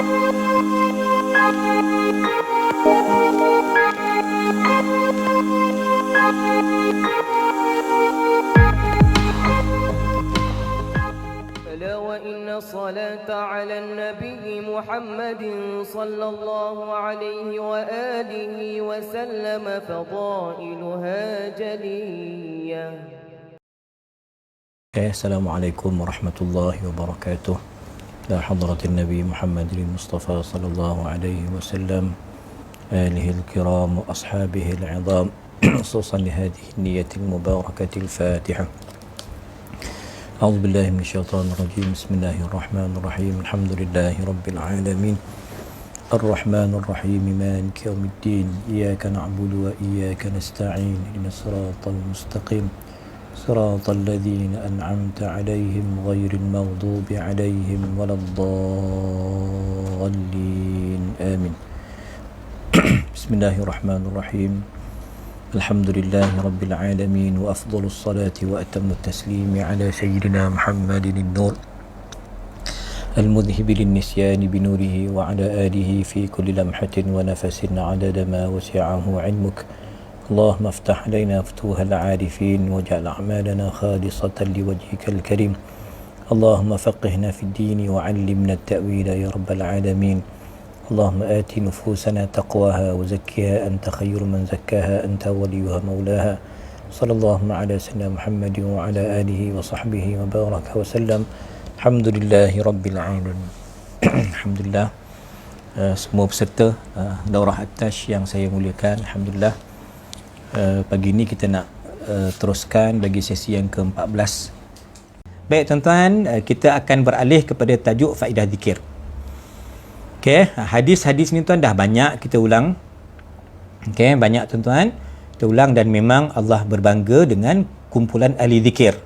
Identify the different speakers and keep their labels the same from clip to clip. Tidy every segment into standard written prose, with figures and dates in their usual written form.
Speaker 1: ألا وإن الصلاة على النبي محمد صلى الله عليه وآله وسلم فضائلها جلية.
Speaker 2: Assalamualaikum warahmatullahi wabarakatuh. La hadratin Nabi Muhammad Mustafa sallallahu alaihi wasallam, alihi al-kiram wa ashabihi al-'idham, khususan li hadhihi an-niyyati al-mubarakati al-Fatihah. A'udzu billahi minasyaitonir rajim. Bismillahirrahmanirrahim. Alhamdulillahi rabbil alamin. Ar-Rahmanir Rahim. Maliki yaumiddin. Iyyaka na'budu wa iyyaka nasta'in. Ihdinas siratal mustaqim. Siratal ladzina an'amta 'alaihim ghairil maghdubi 'alaihim waladdallin. Amin. Bismillahirrahmanirrahim. Alhamdulillahi rabbil alamin wa afdhalus salati wa atammu taslimi ala sayyidina Muhammadin an-nur al-mudhhib lin-nisyani bi nurihi wa ala alihi fi kulli lamhatin wa nafasin 'adada ma wasi'ahu 'ilmuk. Allahumma iftah alaina futuhal 'arifin waj'al a'malana khalisatan liwajhikal karim. Allahumma faqihna fid din wa 'allimna at-ta'wila ya rabbal alamin. اللهم آت نفوسنا تقواها وزكها أنت خير من زكاها أنت وليها مولاها صلى الله على سيدنا محمد وعلى آله وصحبه وبارك وسلم. الحمد لله رب العالمين. Alhamdulillah, semua peserta daurah At-Tash yang saya muliakan, alhamdulillah, pagi ini kita nak teruskan bagi sesi yang ke-14. Baik tuan-tuan, kita akan beralih kepada tajuk faedah zikir. Okey, hadis-hadis ni tuan dah banyak kita ulang. Okey, banyak tuan-tuan kita ulang, dan memang Allah berbangga dengan kumpulan ahli zikir.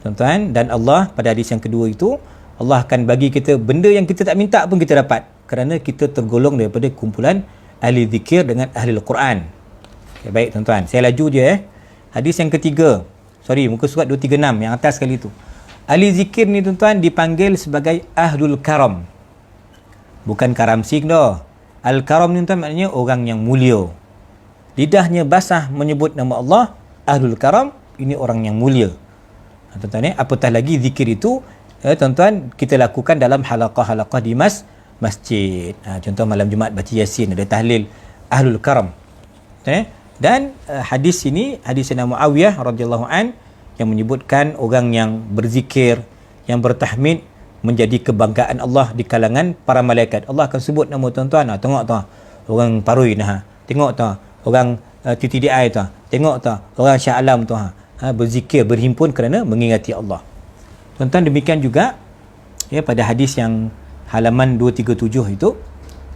Speaker 2: Tuan-tuan, dan Allah pada hadis yang kedua itu, Allah akan bagi kita benda yang kita tak minta pun kita dapat, kerana kita tergolong daripada kumpulan ahli zikir dengan ahli Al-Quran. Okay, baik tuan-tuan, saya laju je. Hadis yang ketiga, muka surat 236 yang atas sekali tu. Ahli zikir ni tuan-tuan dipanggil sebagai ahlul karam. Bukan karam sing dah. Al-karam ni tuan maknanya orang yang mulia. Lidahnya basah menyebut nama Allah, ahlul karam, ini orang yang mulia. Tuan-tuan, apatah lagi zikir itu tuan-tuan kita lakukan dalam halaqah-halaqah di masjid. Contoh malam Jumaat baca Yasin, ada tahlil ahlul karam. Dan hadis ini, hadis Sayyidina Muawiyah radhiyallahu an, yang menyebutkan orang yang berzikir, yang bertahmid, menjadi kebanggaan Allah di kalangan para malaikat. Allah akan sebut nama tuan-tuan. Tengok tu, orang Parui nah. Tengok tu, orang TTDI tu. Tengok tu, orang Shah Alam tu. Berzikir, berhimpun kerana mengingati Allah. Tuan-tuan, demikian juga pada hadis yang halaman 237 itu,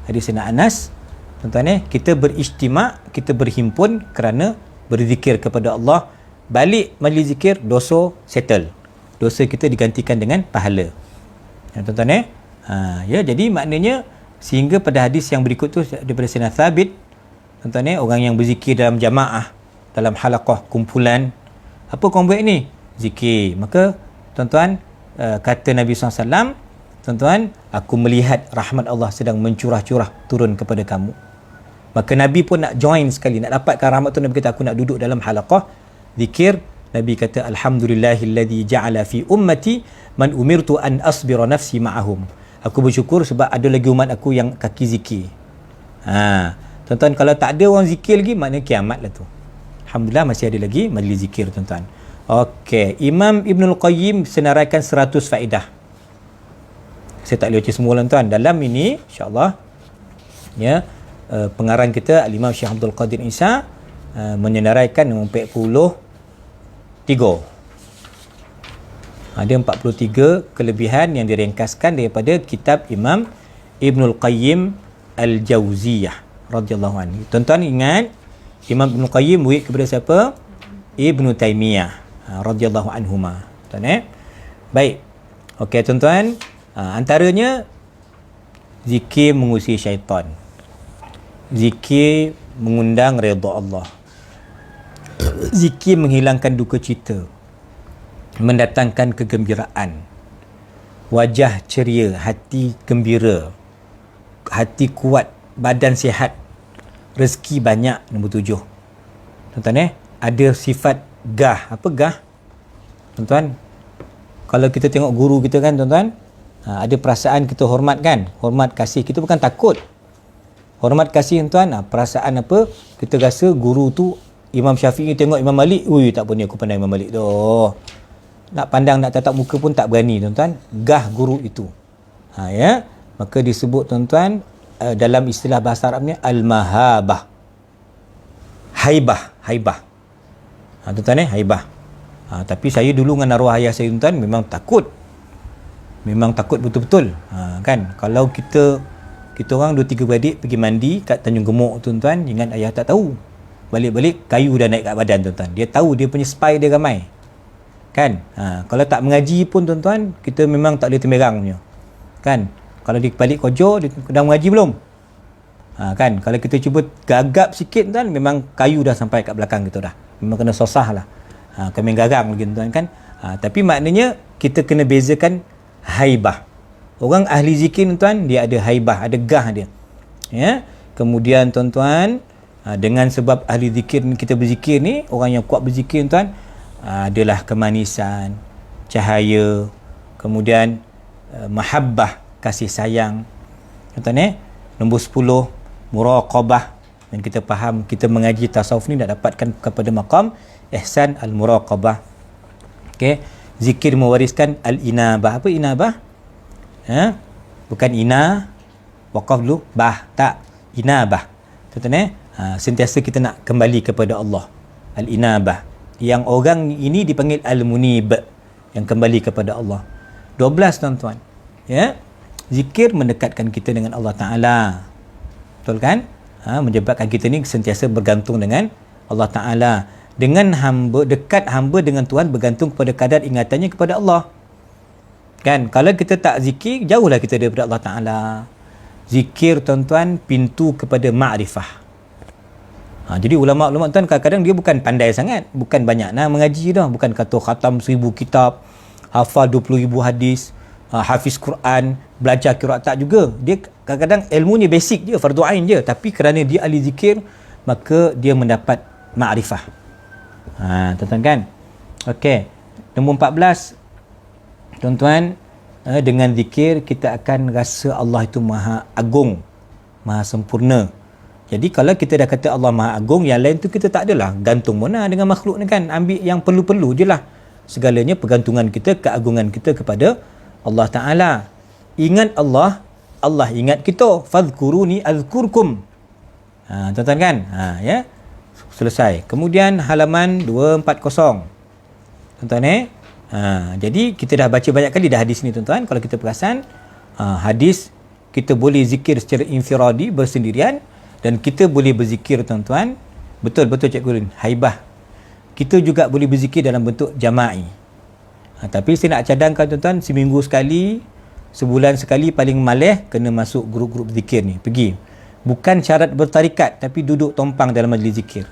Speaker 2: hadis Sayyidina Anas, tuan-tuan, kita berijtima', kita berhimpun kerana berzikir kepada Allah. Balik majlis zikir, dosa settle. Dosa kita digantikan dengan pahala. Tuan-tuan, jadi maknanya sehingga pada hadis yang berikut tu daripada Sayyidina Thabit, tuan-tuan, orang yang berzikir dalam jamaah, dalam halaqah kumpulan, apa kau buat ni? Zikir. Maka tuan-tuan, kata Nabi SAW, tuan-tuan, aku melihat rahmat Allah sedang mencurah-curah turun kepada kamu. Maka Nabi pun nak join sekali, nak dapatkan rahmat tu. Nabi kata, aku nak duduk dalam halaqah zikir. Nabi kata, alhamdulillahilladzi ja'ala fi ummati man umirtu an asbira nafsi ma'ahum. Aku bersyukur sebab ada lagi umat aku yang kaki zikir. Tuan-tuan, kalau tak ada orang zikir lagi, maknanya kiamat lah tu. Alhamdulillah masih ada lagi majlis zikir, tuan-tuan. Okey, Imam Ibnul Qayyim senaraikan 100 faedah. Saya tak boleh baca semua, tuan-tuan. Dalam ini, insya-Allah, pengarang kita Al-Imam Syekh Abdul Qadir Isa menyenaraikan 43. Ada 43 kelebihan yang diringkaskan daripada kitab Imam Ibnul Qayyim Al-Jauziyah radhiyallahu anhu. Tuan-tuan ingat, Imam Ibnul Qayyim murid kepada siapa? Ibnu Taimiyah radhiyallahu anhuma. Tuan, baik. Okey tuan-tuan, antaranya zikir mengusir syaitan. Zikir mengundang redha Allah. Zikir menghilangkan duka cita, mendatangkan kegembiraan, wajah ceria, hati gembira, hati kuat, badan sihat, rezeki banyak. Nombor 7 tuan-tuan, ada sifat gah. Apa gah tuan-tuan? Kalau kita tengok guru kita kan tuan-tuan, ada perasaan kita hormat kan, hormat kasih, kita bukan takut. Hormat kasih tuan, perasaan apa, kita rasa guru tu Imam Syafi'i tengok Imam Malik, ui tak apa ni aku pandang Imam Malik tu, nak pandang nak tatap muka pun tak berani tuan-tuan. Gah guru itu, ya, maka disebut tuan-tuan dalam istilah bahasa Arabnya al-mahabah, haibah. Tuan-tuan, haibah. Tapi saya dulu dengan arwah ayah saya tuan-tuan memang takut betul-betul. Kan kalau kita orang 2-3 beradik pergi mandi kat Tanjung Gemuk tuan-tuan, ingat ayah tak tahu, balik-balik kayu dah naik kat badan tuan-tuan. Dia tahu dia punya spy dia ramai kan. Kalau tak mengaji pun tuan-tuan, kita memang tak boleh temerang punya kan. Kalau dia balik kojo, dia dah mengaji belum kan. Kalau kita cuba gagap sikit tuan, memang kayu dah sampai kat belakang kita dah, memang kena sosah lah. Kami garang lagi tuan kan. Tapi maknanya kita kena bezakan haibah. Orang ahli zikir tuan, dia ada haibah, ada gah dia, ya. Kemudian tuan-tuan, dengan sebab ahli zikir kita berzikir ni, orang yang kuat berzikir tuan, adalah kemanisan, cahaya, kemudian mahabbah, kasih sayang tuan-tuan. Nombor 10, muraqabah. Dan kita faham, kita mengaji tasawuf ni nak dapatkan kepada maqam ihsan al-muraqabah. Okey, zikir mewariskan al-inabah. Apa inabah? Bukan ina, waqaf dulu, bah, tak, inabah tuan-tuan. Sentiasa kita nak kembali kepada Allah, al-inabah. Yang orang ini dipanggil al-munib, yang kembali kepada Allah. 12 tuan-tuan, ya, zikir mendekatkan kita dengan Allah Ta'ala, betul kan? Menyebabkan kita ni sentiasa bergantung dengan Allah Ta'ala. Dengan hamba, dekat hamba dengan Tuhan bergantung kepada kadar ingatannya kepada Allah kan. Kalau kita tak zikir, jauhlah kita daripada Allah Ta'ala. Zikir tuan-tuan pintu kepada ma'rifah. Jadi ulama-ulama tuan kadang-kadang dia bukan pandai sangat, bukan banyak nak mengaji dah, bukan kata khatam 1000 kitab, hafal 20,000 hadis, hafiz Quran, belajar qiraat, tak juga. Dia kadang-kadang ilmunya basic je, fardu ain je, tapi kerana dia ahli zikir, maka dia mendapat ma'rifah. Tuan-tuan kan. Okey, nombor 14 tuan-tuan, dengan zikir kita akan rasa Allah itu maha agung, maha sempurna. Jadi kalau kita dah kata Allah maha agung, yang lain tu kita tak adalah gantung mana dengan makhluk ni kan. Ambil yang perlu-perlu je lah. Segalanya pergantungan kita, keagungan kita kepada Allah Ta'ala. Ingat Allah, Allah ingat kita. Fadhkuruni azkurkum. Tuan-tuan kan. Ya, selesai. Kemudian halaman 240 tuan-tuan. Jadi kita dah baca banyak kali dah hadis ni tuan-tuan. Kalau kita perasan, hadis kita boleh zikir secara infiradi, bersendirian, dan kita boleh berzikir tuan-tuan, betul-betul Cikgu Rin, haibah. Kita juga boleh berzikir dalam bentuk jama'i. Tapi saya nak cadangkan tuan-tuan, seminggu sekali, sebulan sekali paling malih kena masuk grup-grup zikir ni, pergi. Bukan syarat bertarikat, tapi duduk tompang dalam majlis zikir.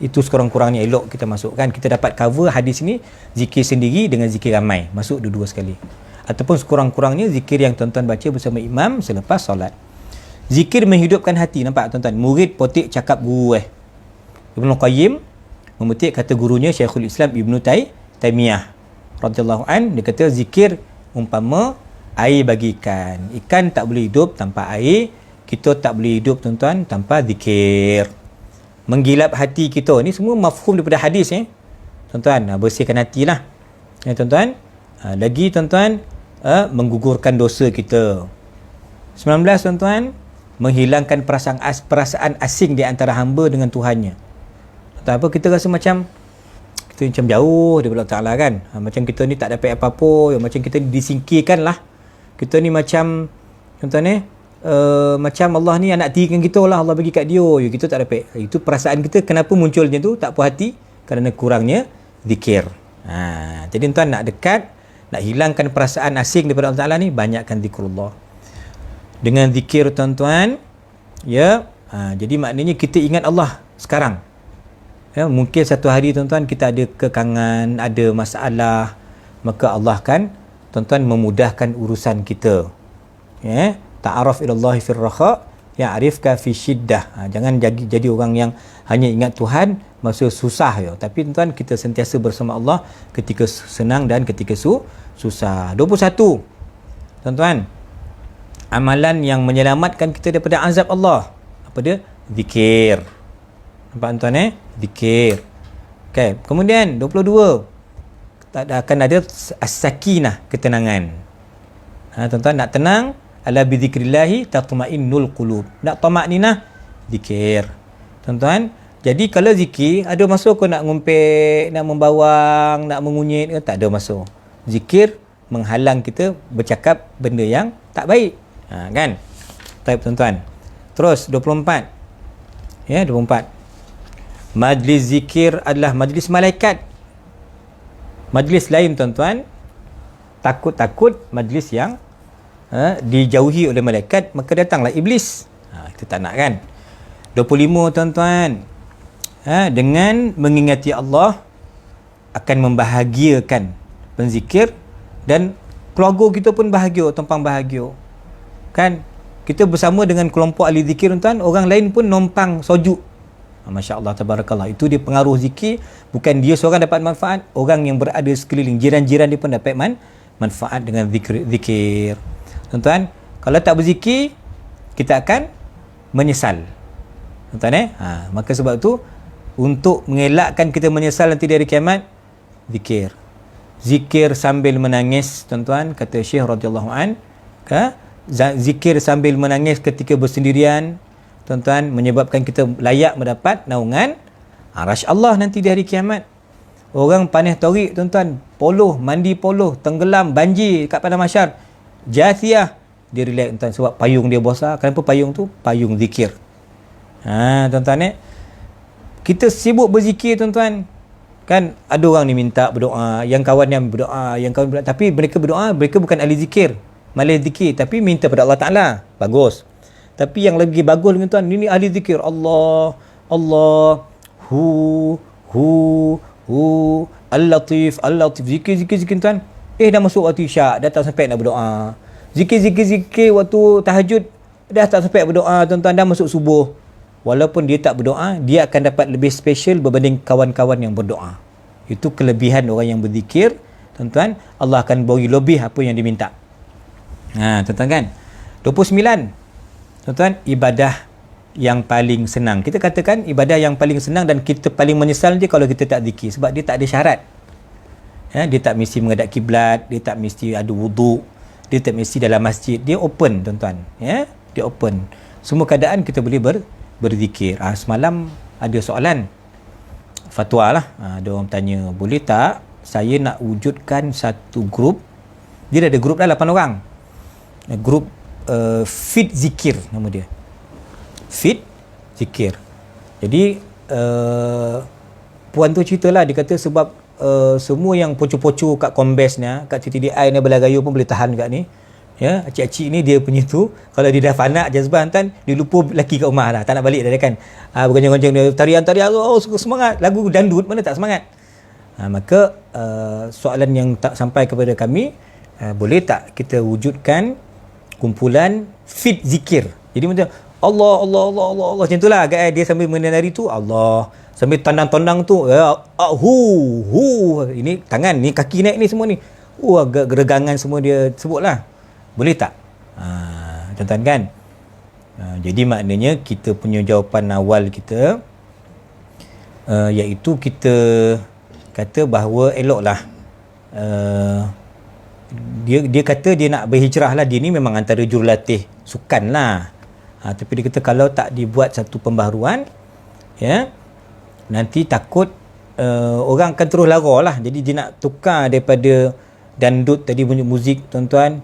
Speaker 2: Itu sekurang-kurangnya elok kita masuk kan. Kita dapat cover hadis ni, zikir sendiri dengan zikir ramai, masuk dua-dua sekali. Ataupun sekurang-kurangnya zikir yang tuan-tuan baca bersama imam selepas solat. Zikir menghidupkan hati, nampak tuan-tuan. Murid potik cakap guru Ibnu Qayyim memetik kata gurunya Syekhul Islam Ibnu Taimiyah radhiyallahu an. Dia kata zikir umpama air bagi ikan. Ikan tak boleh hidup tanpa air. Kita tak boleh hidup tuan-tuan tanpa zikir. Menggilap hati kita, ni semua mafhum daripada hadis tuan-tuan. Bersihkan hatilah tuan-tuan. Lagi tuan-tuan, menggugurkan dosa kita. 19 tuan-tuan, menghilangkan perasaan asing di antara hamba dengan Tuhannya. Tak apa, kita rasa macam kita macam jauh daripada Allah Ta'ala kan. Macam kita ni tak dapat apa-apa, macam kita ni disingkirkan lah. Kita ni macam tuan-tuan macam Allah ni anak tiri kita lah, Allah bagi kat dia, kita tak dapat. Itu perasaan kita. Kenapa munculnya tu? Tak puas hati kerana kurangnya zikir. Jadi tuan nak dekat, nak hilangkan perasaan asing daripada Allah Ta'ala ni, banyakkan zikrullah. Dengan zikir tuan-tuan, ya, jadi maknanya kita ingat Allah sekarang. Ya, mungkin satu hari tuan-tuan kita ada kekangan, ada masalah, maka Allah kan tuan-tuan memudahkan urusan kita. Ya, ta'aruf ila Allah fi ar-rakha ya'rifka fi syiddah. Jangan jadi orang yang hanya ingat Tuhan masa susah je. Tapi tuan-tuan, kita sentiasa bersama Allah ketika senang dan ketika susah. 21. Tuan-tuan, amalan yang menyelamatkan kita daripada azab Allah. Apa dia? Zikir. Nampak tuan-tuan Zikir. Okay. Kemudian 22. Akan ada as-sakinah, ketenangan. Tuan-tuan, nak tenang, ala bi zikrillahi tatma'innul qulub. Nak tamakninah, zikir. Tuan-tuan, jadi kalau zikir, ada masa kau nak ngumpet, nak membawang, nak mengunyit, tak ada masa. Zikir menghalang kita bercakap benda yang tak baik. Kan? Baik tuan-tuan. Terus 24. Ya, 24. Majlis zikir adalah majlis malaikat. Majlis lain tuan-tuan, takut-takut majlis yang dijauhi oleh malaikat, maka datanglah iblis. Kita tak nak kan? 25 tuan-tuan. Dengan mengingati Allah akan membahagiakan penzikir, dan keluarga kita pun bahagia, tumpang bahagia. Kan? Kita bersama dengan kelompok ahli zikir tuan-tuan, orang lain pun numpang sojuk. Masya Allah, tabarakallah. Itu dia pengaruh zikir. Bukan dia seorang dapat manfaat, orang yang berada sekeliling, jiran-jiran dia pun dapat manfaat dengan zikir. Tuan-tuan, kalau tak berzikir, kita akan menyesal. Tuan-tuan maka sebab tu, untuk mengelakkan kita menyesal nanti dari kiamat, zikir. Zikir sambil menangis, tuan-tuan, kata Syekh radhiyallahu an, zikir sambil menangis ketika bersendirian, tuan-tuan, menyebabkan kita layak mendapat naungan arasy Allah nanti di hari kiamat. Orang panih tarik tuan-tuan, poloh, mandi poloh, tenggelam, banjir kat padang mahsyar, Jathiyah, dia relax tuan, sebab payung dia besar. Kenapa payung tu? Payung zikir. Tuan-tuan kita sibuk berzikir tuan-tuan. Kan ada orang ni minta berdoa, yang kawan yang berdoa, tapi mereka berdoa, mereka bukan ahli zikir, malah zikir tapi minta pada Allah Taala. Bagus. Tapi yang lagi bagus dengan tuan, ini ahli zikir. Allah, Allah, hu, Al-Latif, Al-Latif. Zikir tuan. Dah masuk waktu isyak, dah tak sampai nak berdoa. Zikir waktu tahajud, dah tak sampai berdoa tuan-tuan, dah masuk subuh. Walaupun dia tak berdoa, dia akan dapat lebih special berbanding kawan-kawan yang berdoa. Itu kelebihan orang yang berzikir, tuan-tuan. Allah akan beri lebih apa yang diminta. Tuan-tuan kan. 29. Tuan-tuan, ibadah yang paling senang. Kita katakan ibadah yang paling senang dan kita paling menyesal dia kalau kita tak zikir, sebab dia tak ada syarat. Dia tak mesti menghadap kiblat, dia tak mesti ada wuduk, dia tak mesti dalam masjid, dia open tuan-tuan. Dia open. Semua keadaan kita boleh berzikir. Semalam ada soalan fatwa lah. Ada orang tanya, boleh tak saya nak wujudkan satu grup, dia ada grup dah 8 orang, grup Fit Zikir nama dia, Fit Zikir. Jadi puan tu ceritalah, dia kata sebab semua yang poco-poco kat Kombes ni, kat TTDI ni, Belagayu pun boleh tahan kat ni. Acik-acik ni dia punya tu, kalau dia dah fana jazbah tuan, dia lupa lelaki kat rumah dah, tak nak balik dah kan. Bergoncang-goncang dia, tarian semangat, lagu dandut mana tak semangat. Maka soalan yang tak sampai kepada kami, boleh tak kita wujudkan kumpulan Fit Zikir. Jadi macam Allah macam itulah agak dia sambil menari tu, Allah sambil tandang-tandang tu, ini tangan ni, kaki naik ni, semua ni agak geregangan semua dia sebutlah. Boleh tak? Tuan-tuan kan. Jadi maknanya kita punya jawapan awal kita iaitu kita kata bahawa eloklah, dia kata dia nak berhijrah lah, dia ni memang antara jurulatih sukan lah. Tapi dia kata kalau tak dibuat satu pembaharuan, nanti takut orang akan terus lara lah. Jadi dia nak tukar daripada dandut tadi, bunyi muzik tuan-tuan,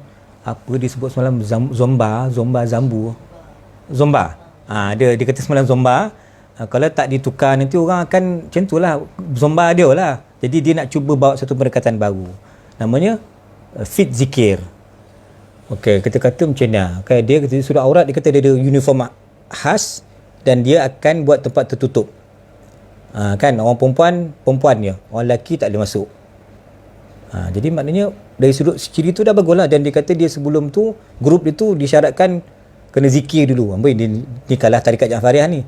Speaker 2: apa dia sebut semalam, zomba. Dia kata semalam zomba. Kalau tak ditukar, nanti orang akan macam tu lah, zomba dia lah. Jadi dia nak cuba bawa satu pendekatan baru, namanya Fit Zikir. Okey, kita kata macam ni. Dia kata surah aurat, dia kata dia ada uniform khas dan dia akan buat tempat tertutup. Kan orang perempuan dia, orang lelaki tak boleh masuk. Jadi maknanya dari sudut ciri tu dah baguslah. Dan dia kata dia sebelum tu grup dia tu disyaratkan kena zikir dulu. Amboi ni kalah tarikat Ja'fariyah ni.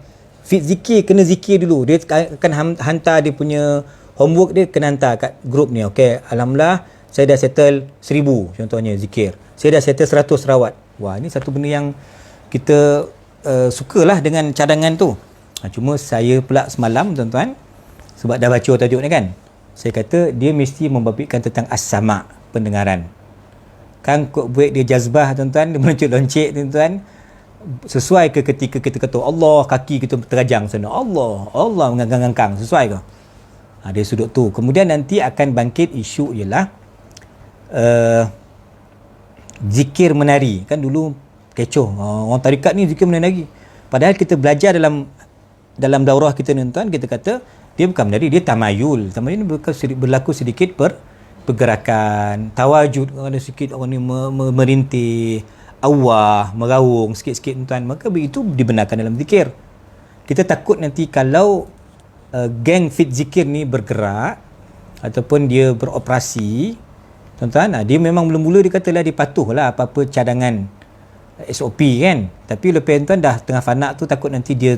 Speaker 2: Fit zikir, kena zikir dulu. Dia akan hantar dia punya homework, dia kena hantar kat grup ni. Okey, alhamdulillah saya dah settle 1000 contohnya zikir. Saya dah settle 100 rawat. Wah, ni satu benda yang kita sukalah dengan cadangan tu. Cuma saya pula semalam tuan-tuan, sebab dah baca tajuk ni kan, saya kata dia mesti membabitkan tentang as-sama', pendengaran. Kan kok buat dia jazbah tuan-tuan, dia meloncek-loncek tuan-tuan, sesuai ke ketika kita kata Allah, kaki kita terajang sana, Allah mengangkang-angkang, sesuai ke? Dari sudut tu. Kemudian nanti akan bangkit isu ialah zikir menari. Kan dulu kecoh, orang tarikat ni zikir menari. Padahal kita belajar dalam daurah kita tuan-tuan, kita kata dia bukan menari, dia tamayul. Tamayul ni berlaku sedikit pergerakan, tawajud, ada sikit orang ni merintih, awah, meraung sikit-sikit tuan-tuan. Maka itu dibenarkan dalam zikir. Kita takut nanti kalau geng fit zikir ni bergerak ataupun dia beroperasi tuan-tuan, dia memang mula-mula dia katalah dia patuhlah apa-apa cadangan SOP kan. Tapi lepas tuan dah tengah fana tu, takut nanti dia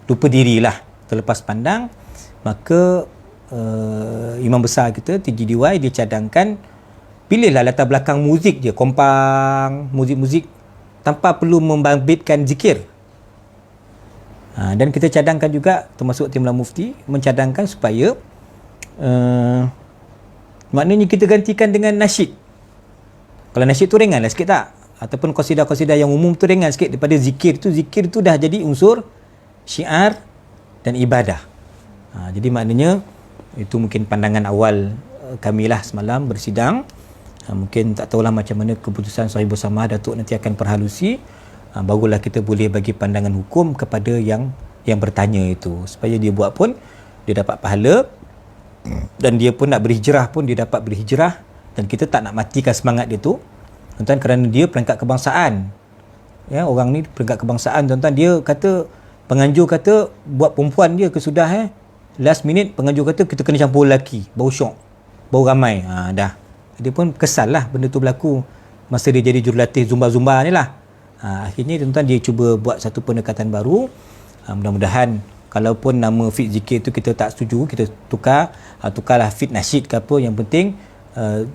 Speaker 2: lupa dirilah, terlepas pandang. Maka imam besar kita TGDY dia cadangkan, pilihlah latar belakang muzik je, kompang, muzik-muzik tanpa perlu membabitkan zikir. Dan kita cadangkan juga, termasuk Timlah Mufti mencadangkan supaya maknanya kita gantikan dengan nasyid. Kalau nasyid tu ringanlah sikit tak? Ataupun qasidah-qasidah yang umum tu ringan sikit daripada zikir tu. Zikir tu dah jadi unsur syiar dan ibadah. Jadi maknanya itu mungkin pandangan awal kami lah semalam bersidang. Mungkin tak tahulah macam mana keputusan sahih bersama Datuk nanti akan perhalusi. Barulah kita boleh bagi pandangan hukum kepada yang bertanya itu, supaya dia buat pun dia dapat pahala, dan dia pun nak berhijrah pun dia dapat berhijrah. Dan kita tak nak matikan semangat dia tu tuan-tuan, kerana dia peringkat kebangsaan. Ya, orang ni peringkat kebangsaan tuan-tuan. Dia kata, penganjur kata buat perempuan dia kesudah last minute penganjur kata kita kena campur lelaki, bau syok, bau ramai. Dah dia pun kesal lah benda tu berlaku masa dia jadi jurulatih zumba-zumba ni lah. Akhirnya tuan-tuan dia cuba buat satu pendekatan baru. Mudah-mudahan kalaupun nama fit zikir tu kita tak setuju, kita tukarlah fit nasyid ke apa. Yang penting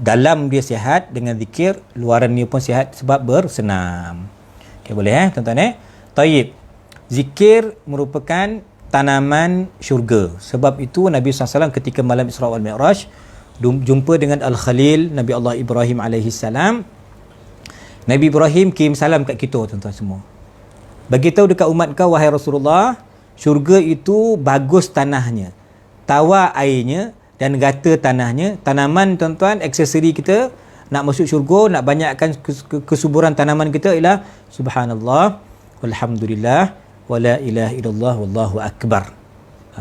Speaker 2: dalam dia sihat dengan zikir, luaran dia pun sihat sebab bersenam. Okay, boleh tuan-tuan Taib. Zikir merupakan tanaman syurga. Sebab itu Nabi SAW ketika malam Isra wal Mi'raj jumpa dengan Al-Khalil, Nabi Allah Ibrahim AS. Nabi Ibrahim kirim salam kat kita tuan-tuan semua. Bagitahu dekat umat kau, wahai Rasulullah, syurga itu bagus tanahnya, tawar airnya dan gata tanahnya. Tanaman tuan-tuan, aksesori kita nak masuk syurga, nak banyakkan kesuburan tanaman kita ialah subhanallah walhamdulillah wala ilaha illallah wallahu akbar.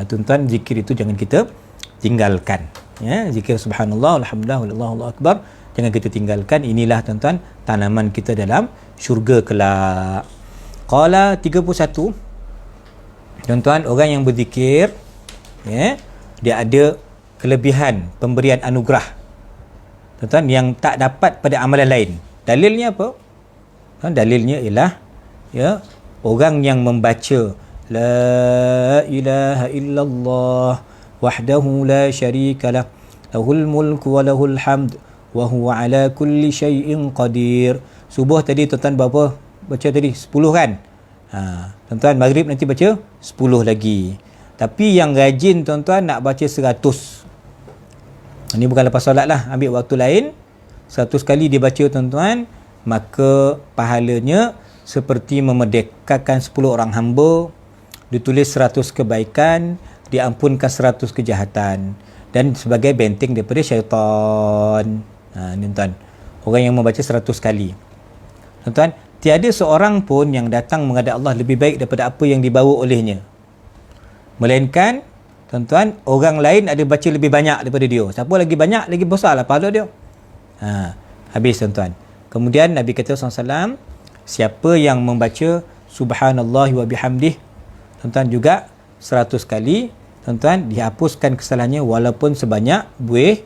Speaker 2: Tuan-tuan, zikir itu jangan kita tinggalkan. Ya, zikir subhanallah alhamdulillah wallahu akbar jangan kita tinggalkan. Inilah tuan-tuan tanaman kita dalam syurga kelak. Qala 31. Tuan-tuan, orang yang berzikir dia ada kelebihan pemberian anugerah tuan-tuan yang tak dapat pada amalan lain. Dalilnya apa? Dalilnya ialah orang yang membaca la ilaha illallah wahdahu la syarikalah lahul mulku wa lahul hamd wa huwa ala kulli syai'in qadir. Subuh tadi tuan-tuan berapa baca tadi? 10 kan? Tuan-tuan, maghrib nanti baca 10 lagi. Tapi yang rajin tuan-tuan nak baca 100. Ini bukan lepas solat lah, ambil waktu lain 100 kali dia baca tuan-tuan, maka pahalanya seperti memerdekakan 10 orang hamba, ditulis 100 kebaikan, diampunkan 100 kejahatan, dan sebagai benteng daripada syaitan. Ni tuan, orang yang membaca 100 kali. Tuan-tuan, tiada seorang pun yang datang menghadap Allah lebih baik daripada apa yang dibawa olehnya. Melainkan, tuan-tuan, orang lain ada baca lebih banyak daripada dia. Siapa lagi banyak, lagi besarlah pahala dia. Habis tuan-tuan. Kemudian Nabi kata SAW, siapa yang membaca subhanallah wa bihamdih, tuan-tuan, juga 100 kali, tuan-tuan, dihapuskan kesalahannya walaupun sebanyak buih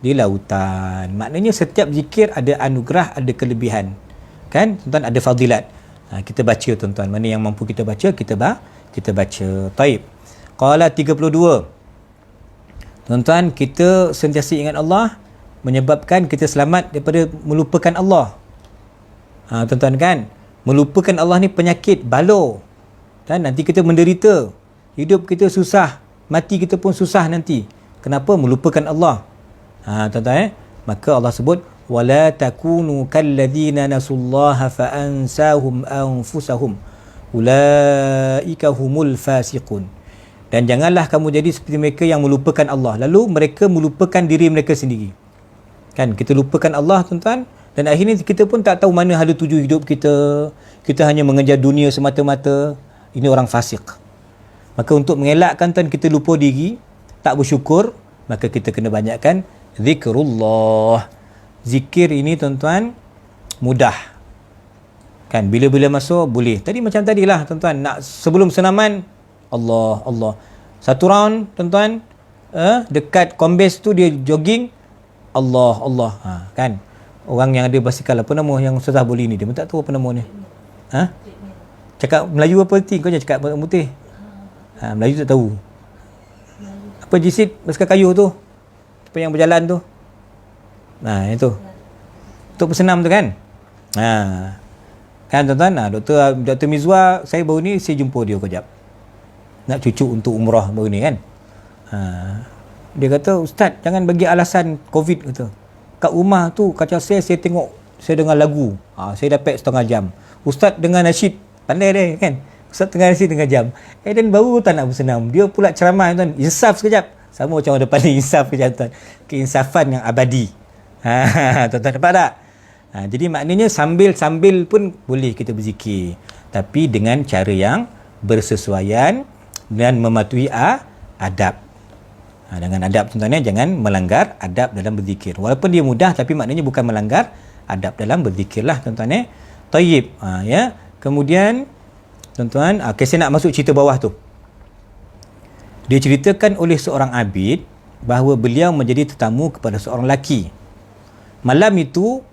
Speaker 2: di lautan. Maknanya setiap zikir ada anugerah, ada kelebihan. Kan? Tuan-tuan, ada fadilat. Kita baca tuan-tuan. Mana yang mampu kita baca, kita baca. Taib. Qala 32. Tuan-tuan, kita sentiasa ingat Allah menyebabkan kita selamat daripada melupakan Allah. Tuan-tuan kan, melupakan Allah ni penyakit, balo. Dan nanti kita menderita. Hidup kita susah, mati kita pun susah nanti. Kenapa? Melupakan Allah. Tuan-tuan, maka Allah sebut wala takunu kalladzina nasullaha fa ansahum anfusahum ulaika humul fasiqun. Dan janganlah kamu jadi seperti mereka yang melupakan Allah, lalu mereka melupakan diri mereka sendiri. Kan, kita lupakan Allah tuan-tuan, dan akhirnya kita pun tak tahu mana hala tuju hidup kita. Kita hanya mengejar dunia semata-mata. Ini orang fasik. Maka untuk mengelakkan tuan kita lupa diri, tak bersyukur, maka kita kena banyakkan zikrullah. Zikir ini tuan-tuan mudah. Kan, bila-bila masuk boleh. Tadi macam tadilah tuan-tuan, nak sebelum senaman Allah. Satu round tuan-tuan, dekat kombes tu dia jogging, Allah. Kan, orang yang ada basikal, apa nama yang Ustazah boleh ni, dia pun tak tahu apa nama ni. Cakap Melayu apa erti? Kau jangan cakap putih. Melayu tak tahu. Apa jisit basikal kayu tu? Apa yang berjalan tu? Itu. Untuk bersenam tu kan? Kan tuan-tuan, Dr. Mizwa, saya baru ni saya jumpa dia kejap. Nak cucuk untuk umrah baru ni kan. Dia kata, Ustaz, jangan bagi alasan COVID kata. Kat rumah tu kaca saya tengok, saya dengar lagu. Saya dapat setengah jam. Ustaz dengar nasyid, pandai dia kan. Ustaz dengar nasyid setengah jam. Dan baru tak nak bersenam. Dia pula ceramah tuan, insaf sekejap. Sama macam orang depan ni, insaf sekejap tuan. Keinsafan yang abadi. Tuan-tuan dapat tak? Jadi maknanya sambil-sambil pun boleh kita berzikir. Tapi dengan cara yang bersesuaian dan mematuhi adab. Dengan adab tuan-tuan, jangan melanggar adab dalam berzikir. Walaupun dia mudah, tapi maknanya bukan melanggar adab dalam berzikir lah tuan-tuan. Tayyib. Ya. Kemudian tuan-tuan, saya nak masuk cerita bawah tu. Dia ceritakan oleh seorang abid bahawa beliau menjadi tetamu kepada seorang lelaki. Malam itu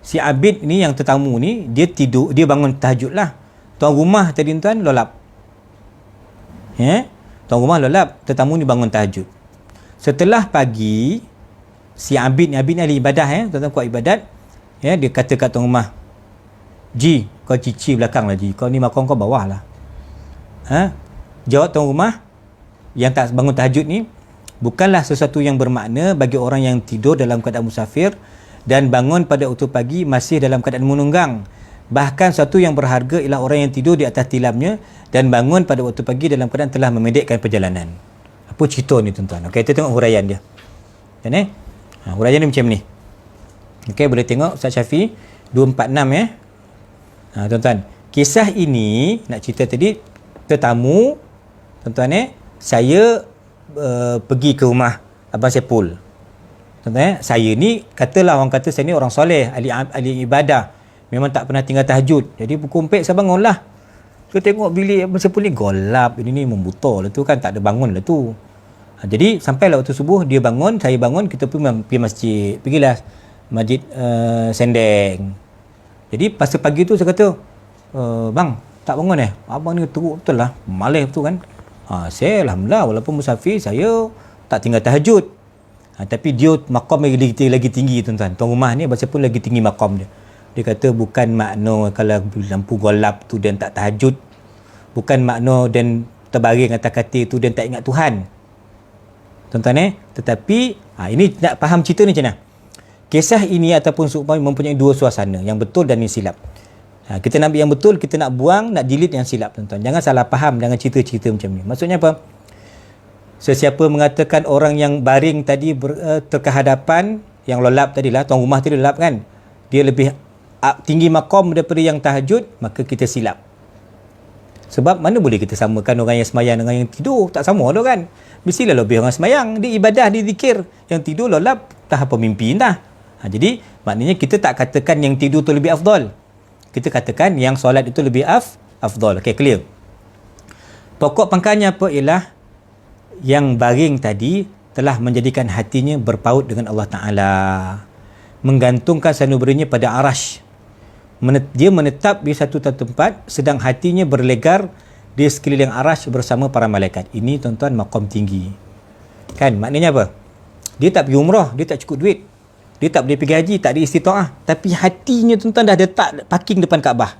Speaker 2: si abid ni yang tetamu ni, dia tidur, dia bangun tahajud lah. Tuan rumah tadi tuan lolap. Tuan rumah lolap, tetamu ni bangun tahajud. Setelah pagi, si abid ni ahli ibadah, tuan-tuan kuat ibadat, dia kata kat tuan rumah, Ji, kau cici belakang lah Ji, kau ni makam kau bawah lah. Jawab tuan rumah yang tak bangun tahajud ni, bukanlah sesuatu yang bermakna bagi orang yang tidur dalam keadaan musafir dan bangun pada waktu pagi masih dalam keadaan menunggang. Bahkan satu yang berharga ialah orang yang tidur di atas tilamnya dan bangun pada waktu pagi dalam keadaan telah memendekkan perjalanan. Apa cerita ni tuan-tuan? Okey, kita tengok huraian dia. Kan huraian ni macam ni. Okey, boleh tengok Ustaz Syafi 246 tuan-tuan. Kisah ini nak cerita tadi, tetamu tuan-tuan saya pergi ke rumah Abang Sepul. Tuan-tuan, saya ni katalah orang kata saya ni orang soleh, ahli ibadah. Memang tak pernah tinggal tahajud. Jadi pukul 4 saya bangun lah. Saya tengok bilik Abang Sepul ni gelap. Ini ni membuta lah tu kan, tak ada bangun lah tu. Jadi sampailah waktu subuh, dia bangun, saya bangun, kita pergi masjid. Pergilah masjid Sendeng. Jadi pasal pagi tu saya kata, bang, tak bangun abang ni teruk betul lah, malas betul kan. Saya alhamdulillah walaupun musafir, saya tak tinggal tahajud. Tapi dia maqam lagi tinggi tuan-tuan. Tuan rumah ni Abang Sepul lagi tinggi maqam dia. Dia kata bukan makna kalau lampu gelap tu dan tak tahajud, bukan makna dan terbaring atas katil tu dan tak ingat Tuhan. Tuan-tuan tetapi ini nak faham cerita ni macam mana. Kisah ini ataupun seumpama mempunyai dua suasana, yang betul dan yang silap. Kita nak ambil yang betul, kita nak buang, nak delete yang silap tuan-tuan. Jangan salah faham dengan cerita-cerita macam ni. Maksudnya apa? Sesiapa mengatakan orang yang baring tadi terkehadapan, yang lolap tadilah, tuan rumah tadi lolap kan, dia lebih tinggi maqam daripada yang tahajud, maka kita silap. Sebab mana boleh kita samakan orang yang semayang dengan yang tidur? Tak sama tu kan. Mestilah lebih orang semayang, dia ibadah, dia zikir. Yang tidur lolap, tak apa mimpi dah. Jadi maknanya kita tak katakan yang tidur tu lebih afdal. Kita katakan yang solat itu lebih afdal. Okey, clear. Pokok pangkalnya apa ialah yang baring tadi telah menjadikan hatinya berpaut dengan Allah Ta'ala, menggantungkan sanuberanya pada arash. Dia menetap di satu tempat, sedang hatinya berlegar di sekeliling arash bersama para malaikat. Ini tuan-tuan maqam tinggi. Kan, maknanya apa? Dia tak pergi umrah, dia tak cukup duit. Dia tak boleh pergi haji, tak ada istita'ah. Tapi hatinya tuan-tuan dah letak parking depan Kaabah.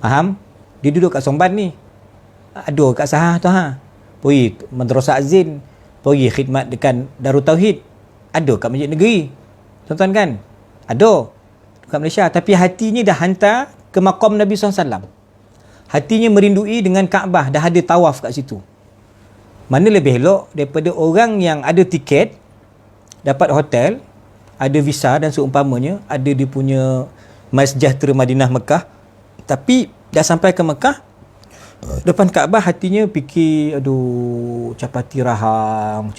Speaker 2: Faham? Dia duduk kat Somban ni. Aduh kat Sahah tu ha. Pergi Madrasah Azin, pergi khidmat dekat Darul Tauhid. Ada kat Masjid Negeri. Tuan-tuan kan? Ada kat Malaysia. Tapi hatinya dah hantar ke maqam Nabi SAW. Hatinya merindui dengan Kaabah. Dah ada tawaf kat situ. Mana lebih elok daripada orang yang ada tiket, dapat hotel, ada visa dan seumpamanya, ada dia punya Masjid Madinah Mekah, tapi dah sampai ke Mekah, depan Kaabah hatinya fikir, aduh, capati rahang.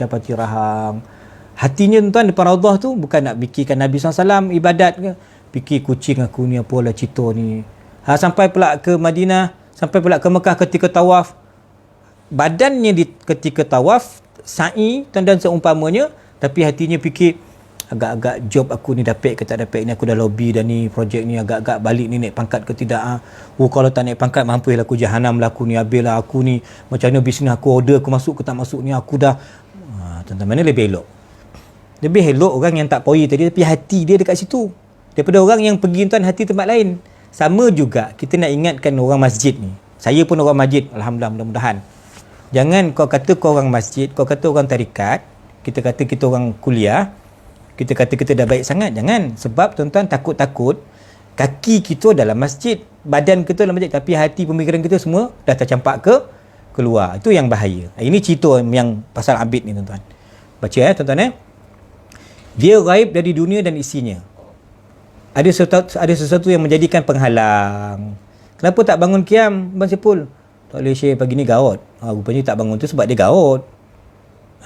Speaker 2: Hatinya tuan depan Raudhah tu bukan nak fikirkan Nabi SAW ibadat ke, fikir kucing aku ni apalah cerita ni. Sampai pula ke Madinah, sampai pula ke Mekah ketika tawaf, badannya ketika tawaf sa'i dan seumpamanya, tapi hatinya fikir agak-agak job aku ni dapat ke tak dapat ni, aku dah lobby dah ni projek ni, agak-agak balik ni naik pangkat ke tidak kalau tak naik pangkat mampulah aku jahanam lah aku ni, habislah aku ni, macam mana bisnes aku, order aku masuk ke tak masuk ni, aku dah tuan-tuan, mana lebih elok? Lebih elok orang yang tak poi tadi tapi hati dia dekat situ, daripada orang yang pergi tuan hati tempat lain. Sama juga kita nak ingatkan orang masjid ni. Saya pun orang masjid, alhamdulillah, mudah-mudahan. Jangan kau kata kau orang masjid, kau kata orang tarikat, kita kata kita orang kuliah, kita kata kita dah baik sangat. Jangan. Sebab tuan-tuan takut-takut kaki kita dalam masjid, badan kita dalam masjid, tapi hati pemikiran kita semua dah tercampak ke keluar. Itu yang bahaya. Ini cerita yang pasal Abid ni tuan-tuan. Baca tuan-tuan Dia gaib dari dunia dan isinya. Ada sesuatu yang menjadikan penghalang. Kenapa tak bangun qiyam, Abang Sepul? Tak boleh share pagi ni gaut. Rupanya tak bangun tu sebab dia gaut.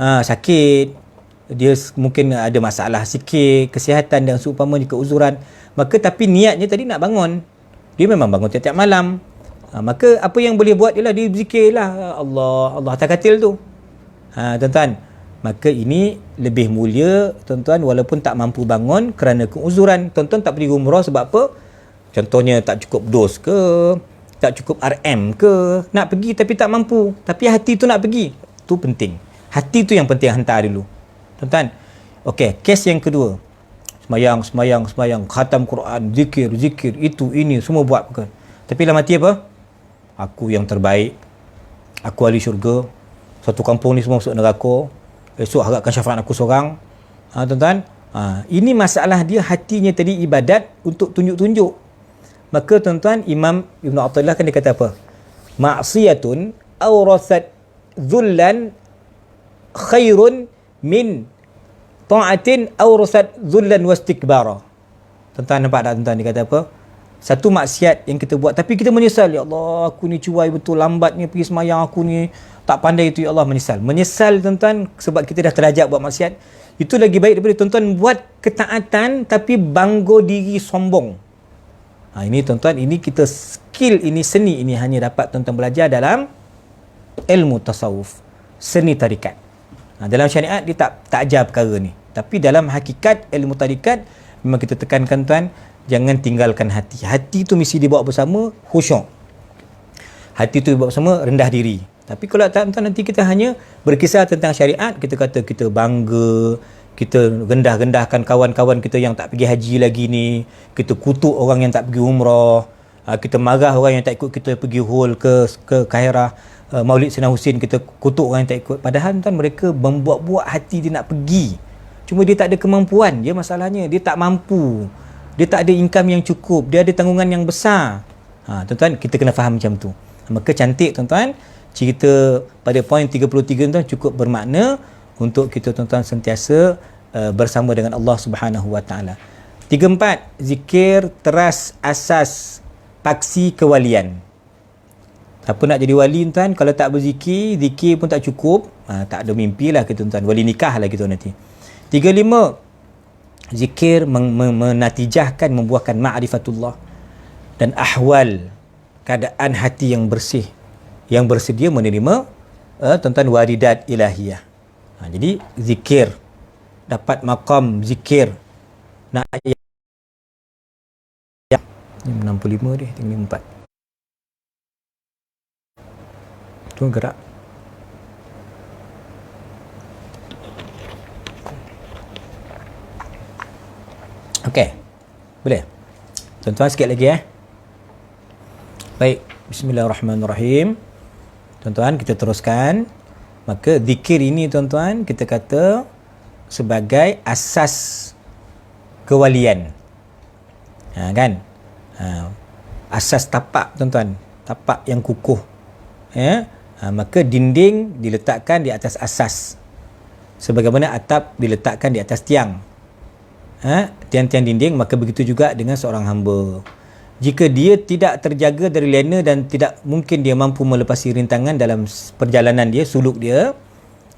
Speaker 2: Sakit. Dia mungkin ada masalah sikit, kesihatan dan seumpamanya, keuzuran. Maka tapi niatnya tadi nak bangun. Dia memang bangun tiap-tiap malam. Maka apa yang boleh buat ialah dia berzikirlah Allah atas katil tu. Tuan-tuan, maka ini lebih mulia tuan-tuan walaupun tak mampu bangun kerana keuzuran. Tuan-tuan tak pergi umrah sebab apa? Contohnya tak cukup dos ke, tak cukup RM ke, nak pergi tapi tak mampu, tapi hati tu nak pergi. Tu penting. Hati tu yang penting hantar dulu. Tuan-tuan. Okey, kes yang kedua. Semayang, khatam Quran, zikir, itu, ini, semua buat. Bukan? Tapi dalam hati apa? Aku yang terbaik. Aku ahli syurga. Satu kampung ni semua masuk neraka. Esok harapkan syafaat aku seorang. Tuan-tuan. Ini masalah dia, hatinya tadi ibadat untuk tunjuk-tunjuk. Maka tuan-tuan, Imam Ibn Athaillah kan dia kata apa? Ma'siyatun awrasat dhullan khairun min ta'atin awrasat dhullan wastikbara. Tuan-tuan nampak tak tuan-tuan? Dia kata apa? Satu maksiat yang kita buat tapi kita menyesal. Ya Allah, aku ni cuai betul, lambatnya pergi semayang, aku ni tak pandai itu, ya Allah, menyesal. Menyesal tuan-tuan sebab kita dah terajak buat maksiat. Itu lagi baik daripada tuan-tuan buat ketaatan tapi bangga diri, sombong. Ini tuan-tuan, ini kita skill, ini seni, ini hanya dapat tuan-tuan belajar dalam ilmu tasawuf, seni tarikat. Dalam syariat dia tak ajar perkara ni. Tapi dalam hakikat ilmu tarikat memang kita tekankan tuan, jangan tinggalkan hati. Hati tu mesti dibawa bersama khusyuk. Hati tu dibawa bersama rendah diri. Tapi kalau tak tuan, nanti kita hanya berkisah tentang syariat, kita kata kita bangga, kita rendah-rendahkan kawan-kawan kita yang tak pergi haji lagi ni, kita kutuk orang yang tak pergi umrah, kita marah orang yang tak ikut kita pergi hul ke Kairah, Maulid Sayyidina Husin, kita kutuk orang yang tak ikut. Padahal tuan, mereka membuat-buat hati dia nak pergi, cuma dia tak ada kemampuan. Dia masalahnya dia tak mampu, dia tak ada income yang cukup, dia ada tanggungan yang besar. Tuan-tuan, kita kena faham macam tu. Maka cantik tuan-tuan, cerita pada poin 33 tuan cukup bermakna untuk kita tuan-tuan sentiasa bersama dengan Allah Subhanahu Wa Taala. 34, zikir teras asas paksi kewalian. Apa nak jadi wali tuan kalau tak berzikir, zikir pun tak cukup, tak ada mimpi lah kita tuan, wali nikah lah kita nanti. 35, zikir menatijahkan, membuahkan ma'rifatullah dan ahwal, keadaan hati yang bersih, yang bersedia menerima tuan-tuan waridat ilahiyah. Jadi zikir, dapat maqam zikir. Nak ayat 65 dia, 54. Tu gerak. Okey. Boleh? Tuan-tuan sikit lagi Baik, bismillahirrahmanirrahim. Tuan-tuan, kita teruskan. Maka zikir ini tuan-tuan kita kata sebagai asas kewalian. Kan? Asas tapak tuan-tuan, tapak yang kukuh. Maka dinding diletakkan di atas asas. Sebagaimana atap diletakkan di atas tiang. Tiang-tiang dinding, maka begitu juga dengan seorang hamba. Jika dia tidak terjaga dari lena dan tidak mungkin dia mampu melepasi rintangan dalam perjalanan dia, suluk dia,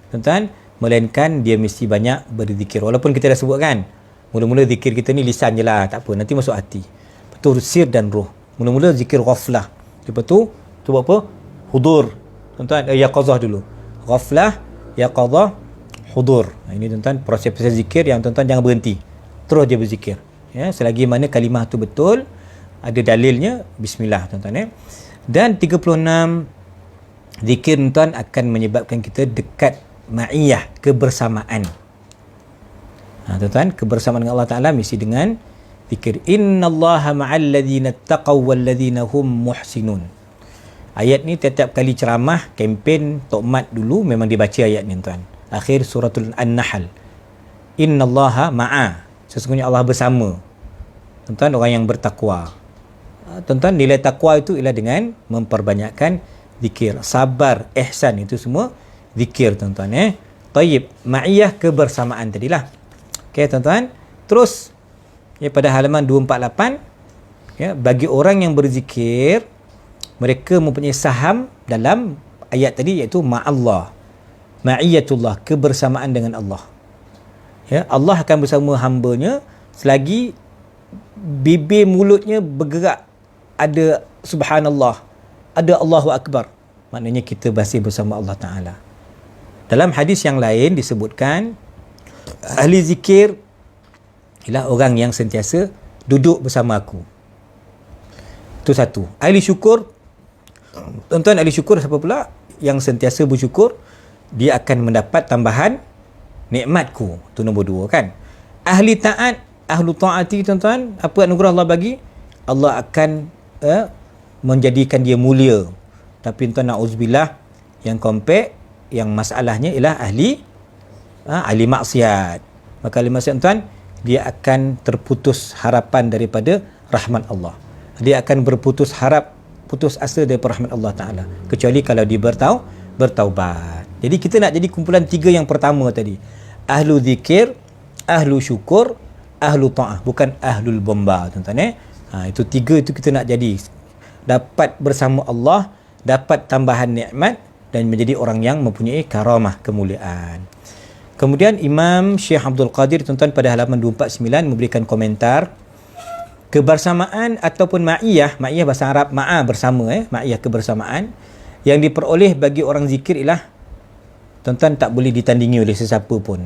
Speaker 2: tuan-tuan, melainkan dia mesti banyak berzikir. Walaupun kita dah sebut kan, mula-mula zikir kita ni lisan je lah, tak apa, nanti masuk hati. Betul, sir dan roh. Mula-mula zikir ghaflah. Lepas tu buat apa? Hudur. Tuan-tuan, yaqazah dulu. Ghaflah, yaqazah, hudur. Ini tuan-tuan proses-proses zikir yang tuan-tuan jangan berhenti. Terus dia berzikir. Selagi mana kalimah tu betul, ada dalilnya, bismillah tuan-tuan. Dan 36 zikir tuan-tuan akan menyebabkan kita dekat ma'iyah, kebersamaan. Tuan-tuan, kebersamaan dengan Allah Ta'ala mesti dengan zikir. Innallaha ma'al ladhina taqaw wal ladhina hum muhsinun. Ayat ni tiap-tiap kali ceramah, kempen Tok Mat dulu memang dibaca ayat ni tuan. Akhir suratul An-Nahl. Innallaha ma'a. Sesungguhnya Allah bersama. Tuan-tuan, orang yang bertakwa. Tuan-tuan, nilai takwa itu ialah dengan memperbanyakkan zikir. Sabar, ihsan, itu semua zikir tuan-tuan. Tayyib, ma'iyah, kebersamaan tadilah. Okey tuan-tuan. Terus pada halaman 248, bagi orang yang berzikir, mereka mempunyai saham dalam ayat tadi, iaitu ma'allah, ma'iyatullah, kebersamaan dengan Allah. Allah akan bersama hambanya selagi bibir mulutnya bergerak, ada subhanallah, ada Allahu Akbar, maknanya kita masih bersama Allah Ta'ala. Dalam hadis yang lain disebutkan, ahli zikir ialah orang yang sentiasa duduk bersama aku. Itu satu. Ahli syukur, tuan-tuan, ahli syukur siapa pula? Yang sentiasa bersyukur, dia akan mendapat tambahan nikmatku. Itu nombor 2 kan. Ahli taat, ahlu taati tuan-tuan, apa anugerah Allah bagi? Allah akan menjadikan dia mulia. Tapi tuan, na'udzubillah, yang compare, yang masalahnya ialah ahli maksiat. Maka ahli maksiat tuan, dia akan terputus harapan daripada rahmat Allah. Dia akan berputus harap, putus asa daripada rahmat Allah Ta'ala, kecuali kalau dia bertaubat. Jadi kita nak jadi kumpulan 3 yang pertama tadi. Ahlu zikir, ahlu syukur, ahlu ta'ah, bukan ahlul bomba tuan-tuan. Itu 3 itu kita nak jadi. Dapat bersama Allah, dapat tambahan nikmat, dan menjadi orang yang mempunyai karamah, kemuliaan. Kemudian Imam Syekh Abdul Qadir tuan-tuan pada halaman 249 memberikan komentar, kebersamaan ataupun ma'iyah, ma'iyah bahasa Arab ma'a, bersama, ma'iyah, kebersamaan yang diperoleh bagi orang zikir ialah tuan-tuan tak boleh ditandingi oleh sesiapa pun.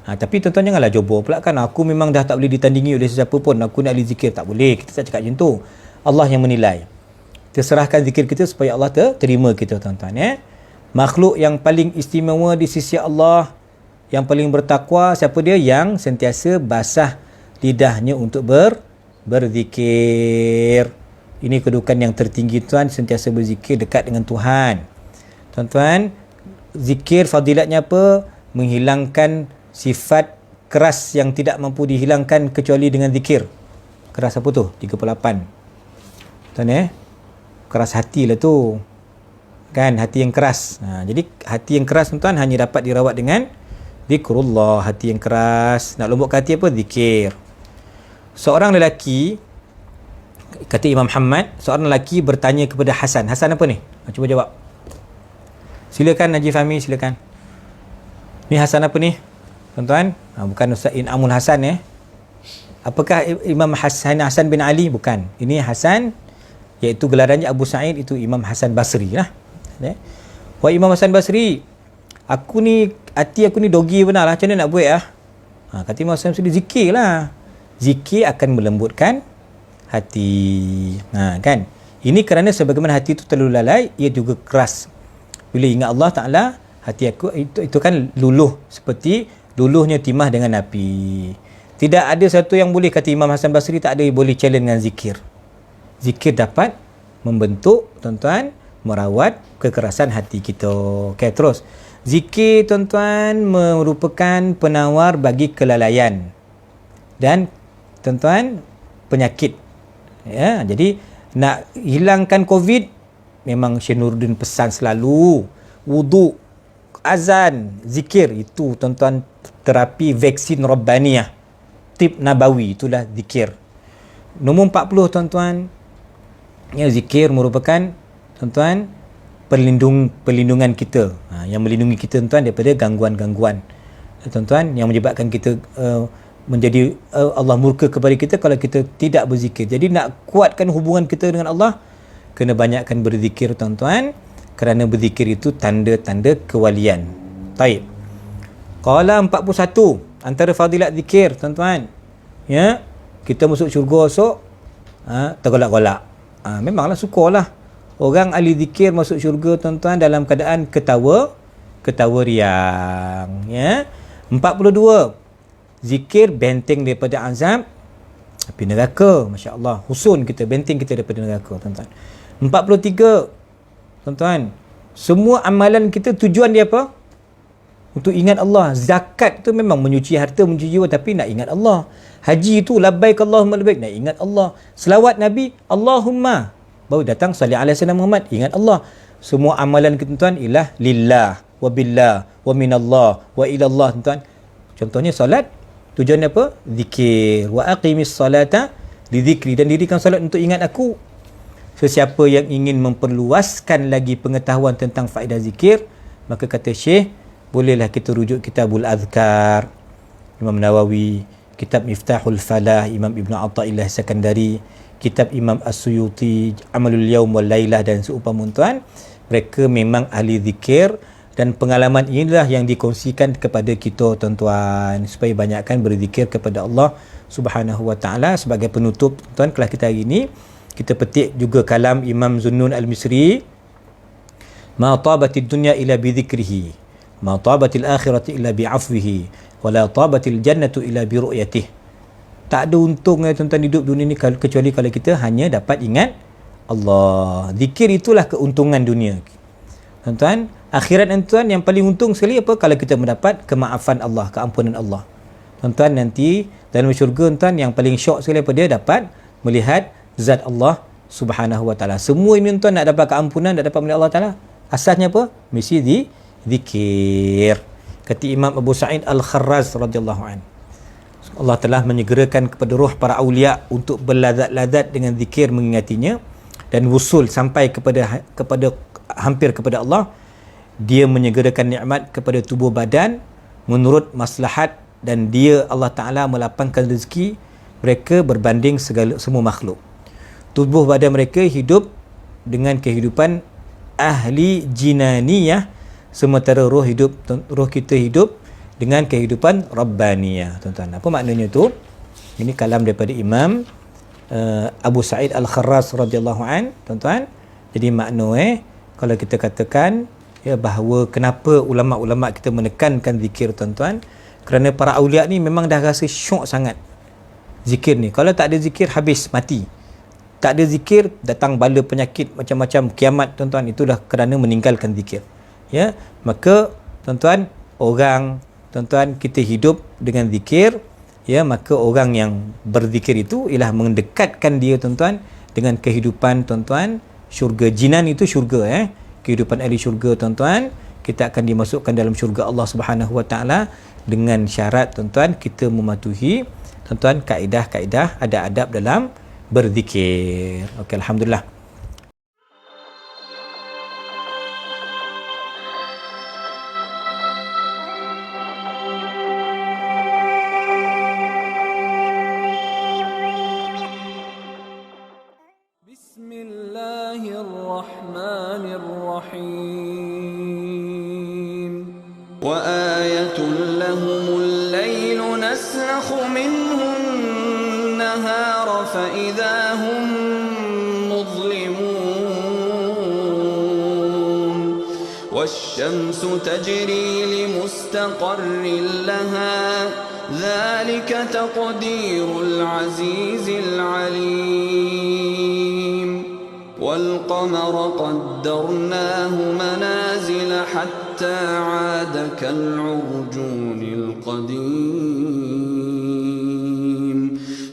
Speaker 2: Tapi tuan-tuan janganlah jobor pula kan, aku memang dah tak boleh ditandingi oleh sesiapa pun, aku nak ahli zikir. Tak boleh, kita tak cakap macam tu. Allah yang menilai. Kita serahkan zikir kita supaya Allah terima kita tuan-tuan. Makhluk yang paling istimewa di sisi Allah, yang paling bertakwa, siapa dia? Yang sentiasa basah lidahnya untuk berzikir. Ini kedudukan yang tertinggi tuan, sentiasa berzikir dekat dengan Tuhan. Tuan-tuan, zikir fadilatnya apa? Menghilangkan sifat keras yang tidak mampu dihilangkan kecuali dengan zikir. Keras apa tu? 38. Tuan keras hati lah tu. Kan, hati yang keras. Jadi hati yang keras tuan-tuan hanya dapat dirawat dengan zikrullah. Hati yang keras, nak lembutkan hati apa? Zikir. Seorang lelaki, kata Imam Muhammad, seorang lelaki bertanya kepada Hasan. Hasan apa ni? Cuba jawab. Silakan Najib Fahmi, silakan. Ni Hasan apa ni? Tuan-tuan, bukan Ustaz In'amul Hasan Apakah Imam Hasan bin Ali? Bukan. Ini Hasan, iaitu gelarannya Abu Sa'id, itu Imam Hasan Basri lah. Wahai Imam Hasan Basri, hati aku ni dogi benar lah, macam mana nak buat lah? Kata Imam Syamsuddin, zikir lah. Zikir akan melembutkan hati. Kan? Ini kerana sebagaimana hati itu terlalu lalai, ia juga keras. Bila ingat Allah Ta'ala, hati aku itu kan luluh, seperti luluhnya timah dengan api. Tidak ada satu yang boleh, kata Imam Hasan Basri, tak ada yang boleh challenge dengan zikir. Zikir dapat membentuk, tuan-tuan, merawat kekerasan hati kita. Okay, terus. Zikir, tuan-tuan, merupakan penawar bagi kelalaian dan, tuan-tuan, penyakit. Ya, jadi nak hilangkan COVID, memang Syekh Nuruddin pesan selalu, wuduk, azan, zikir, itu, tuan-tuan, terapi vaksin Rabbaniyah, tip Nabawi, itulah zikir. Nombor 40, tuan-tuan, ya, zikir merupakan, tuan-tuan, perlindungan kita, yang melindungi kita, tuan-tuan, daripada gangguan-gangguan, tuan-tuan, yang menyebabkan kita menjadi Allah murka kepada kita kalau kita tidak berzikir. Jadi nak kuatkan hubungan kita dengan Allah, kena banyakkan berzikir, tuan-tuan, kerana berzikir itu tanda-tanda kewalian. Baik. Qala 41, antara fadilat zikir, tuan-tuan, ya, kita masuk syurga esok, tergolak-golak. Memanglah sukarlah orang ahli zikir masuk syurga, tuan-tuan, dalam keadaan ketawa riang, ya. 42, zikir benteng daripada azab api neraka. Masya-Allah, husun kita, benteng kita daripada neraka, tuan-tuan. 43, tuan-tuan, semua amalan kita tujuan dia apa? Untuk ingat Allah. Zakat tu memang menyuci harta, menyuci jiwa, tapi nak ingat Allah. Haji tu labbaik Allahumma labbaik, nak ingat Allah. Selawat Nabi, Allahumma, baru datang salli alaihi wasallam Muhammad, ingat Allah. Semua amalan kita, tuan, ialah lillah wa billah wa minallah wa ilallah, tuan. Contohnya solat, tujuannya apa? Zikir. Wa aqimis salata li zikri, dan dirikan solat untuk ingat aku. Sesiapa yang ingin memperluaskan lagi pengetahuan tentang faedah zikir, maka kata Syekh, bolehlah kita rujuk Kitabul Azkar Imam Nawawi, kitab Miftahul Falah Imam Ibn Atta'illah Sakandari, kitab Imam As-Suyuti Amalul Yaum wal Lailah, dan seumpama, tuan. Mereka memang ahli zikir, dan pengalaman inilah yang dikongsikan kepada kita, tuan-tuan, supaya banyakkan berzikir kepada Allah Subhanahu wa taala. Sebagai penutup, tuan, kelas kita hari ini, kita petik juga kalam Imam Zunnun Al-Misri, ma tabatid dunya illa bi dzikrihi, ma tabatil akhirati illa bi afwihi, wa la tabatil jannatu illa bi ru'yatihi. Tak ada untungnya, tuan-tuan, hidup dunia ni kecuali kalau kita hanya dapat ingat Allah. Zikir itulah keuntungan dunia, tuan-tuan. Akhirat, tuan, yang paling untung sekali apa? Kalau kita mendapat kemaafan Allah, keampunan Allah, tuan-tuan. Nanti dalam syurga, tuan, yang paling syok sekali apa? Dia dapat melihat zat Allah Subhanahu wa taala. Semua ini, tuan, nak dapat keampunan, nak dapat melihat Allah Taala, asasnya apa? Mesti zikir. Kata Imam Abu Sa'id Al-Kharraz radhiyallahu an, Allah telah menyegerakan kepada roh para awliya untuk berlazat-lazat dengan zikir, mengingatinya, dan wusul sampai kepada hampir kepada Allah. Dia menyegerakan nikmat kepada tubuh badan menurut maslahat, dan dia, Allah Ta'ala, melapangkan rezeki mereka berbanding semua makhluk. Tubuh badan mereka hidup dengan kehidupan ahli jinaniyah, sementara roh kita hidup dengan kehidupan rabbaniyah, tuan-tuan. Apa maknanya tu? Ini kalam daripada Imam Abu Sa'id Al-Kharraz radhiyallahu an, tuan-tuan. Jadi makna kalau kita katakan, ya, bahawa kenapa ulama-ulama kita menekankan zikir, tuan-tuan, kerana para awliya ni memang dah rasa syok sangat zikir ni. Kalau tak ada zikir, habis, mati. Tak ada zikir, datang bala penyakit macam-macam, kiamat, tuan-tuan. Itulah kerana meninggalkan zikir. Ya, maka, tuan-tuan, tuan-tuan, kita hidup dengan zikir, ya, maka orang yang berzikir itu ialah mendekatkan dia, tuan-tuan, dengan kehidupan, tuan-tuan, syurga. Jinan itu syurga, kehidupan ahli syurga, tuan-tuan. Kita akan dimasukkan dalam syurga Allah Subhanahu wa taala dengan syarat, tuan-tuan, kita mematuhi, tuan-tuan, kaedah-kaedah, adab-adab dalam berzikir. Okey, alhamdulillah.
Speaker 3: Bismillahirrahmanirrahim. وآية لهم الليل نسلخ منه النهار فإذا هم مظلمون والشمس تجري لمستقر لها ذلك تقدير العزيز العليم والقمر قدرناه منازل حتى عاد كالعرجون القديم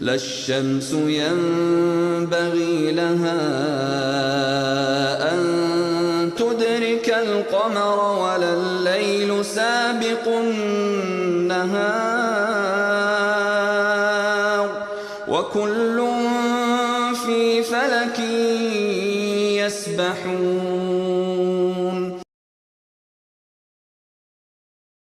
Speaker 3: لا الشمس ينبغي لها أن تدرك القمر ولا الليل سابق النهار وكل في فلك يسبحون